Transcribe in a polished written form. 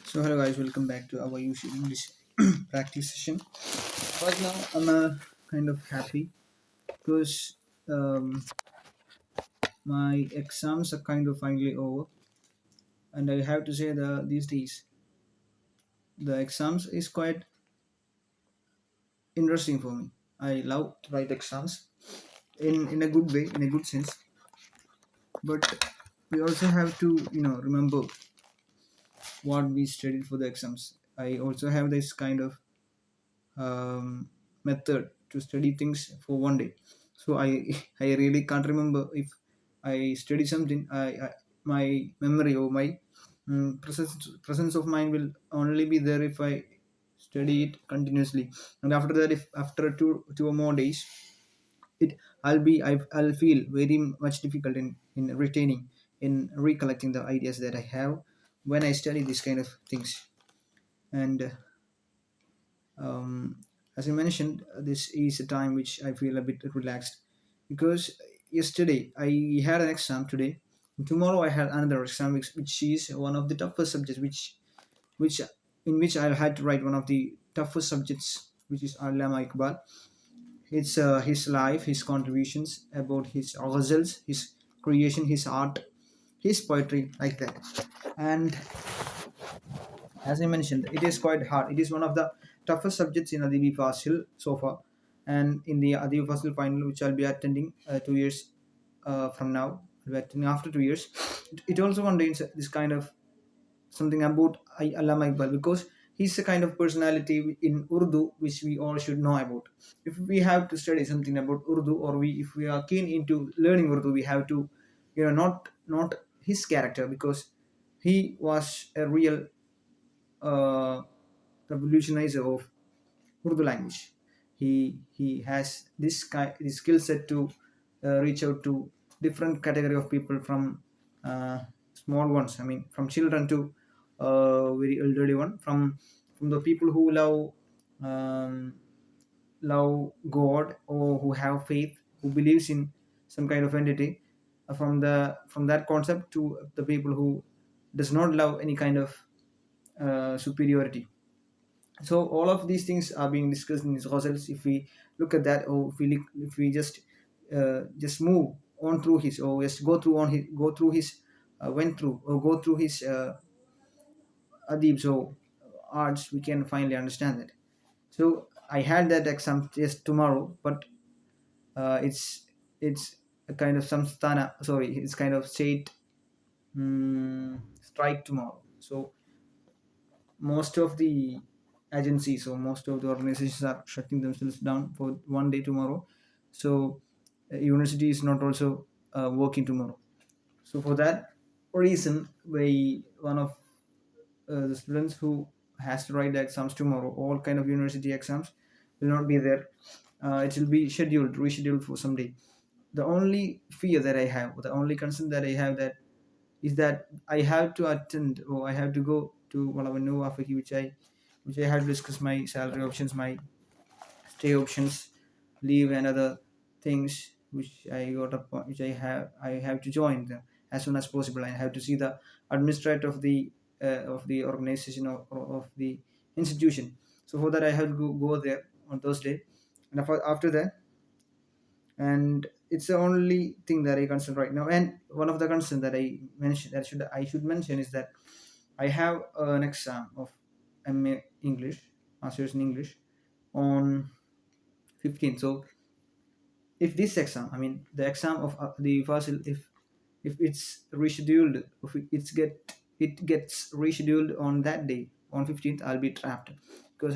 So hello guys, welcome back to our usual English practice session. Right now I'm kind of happy because my exams are kind of finally over, and I have to say that these days the exams is quite interesting for me. I love to write exams in a good way, in a good sense, but we also have to remember what we studied for the exams. I also have this kind of method to study things for one day. So I I really can't remember if I study something. My memory or my presence of mind will only be there if I study it continuously. And after that, if after two or more days, I'll feel very much difficult in retaining, in recollecting the ideas that I have when I study these kind of things. And um, as I mentioned, this is a time which I feel a bit relaxed because yesterday I had an exam today. Tomorrow I had another exam, which is one of the toughest subjects, which in which I had to write one of the toughest subjects, which is Allama Iqbal. It's his life, his contributions about his ghazals, his creation, his art, his poetry, like that. And as I mentioned, it is quite hard. It is one of the toughest subjects in Adibi Fasil so far. And in the Adibi Fasil final, which I'll be attending 2 years from now, I'll be attending after 2 years, it also contains this kind of something about Allama Iqbal because he's a kind of personality in Urdu which we all should know about. If we have to study something about Urdu, or if we are keen into learning Urdu, we have to, not his character, because he was a real uh, revolutionizer of Urdu language. He has this skill set to reach out to different category of people, from small ones. I mean, from children to very elderly one. From the people who um, love God, or who have faith, who believes in some kind of entity. From that concept to the people who does not love any kind of superiority. So all of these things are being discussed in his ghazals. If we look at that, or if we just move on through his, or just go through his went through or go through his adibs or arts, we can finally understand that. So I had that exam just tomorrow, but it's a kind of samstana, sorry, it's kind of state strike tomorrow. So most of the agencies or most of the organizations are shutting themselves down for one day tomorrow. So university is not also working tomorrow. So for that reason, one of the students who has to write the exams tomorrow, all kind of university exams, will not be there. It will be rescheduled for some day. The only fear that I have, the only concern that I have, that is that I have to attend, or I have to go to one of the new Afaki, which I have to discuss my salary options, my stay options, leave, and other things which I have to join them as soon as possible. I have to see the administrator of the organization, of the institution. So for that I have to go there on Thursday, and after that, and it's the only thing that I consider right now. And one of the concerns that I should mention is that I have an exam of MA English, Masters in English, on 15th. So if this exam, I mean the exam of the Fasil, if it's rescheduled, if it gets rescheduled on that day on 15th, I'll be trapped because I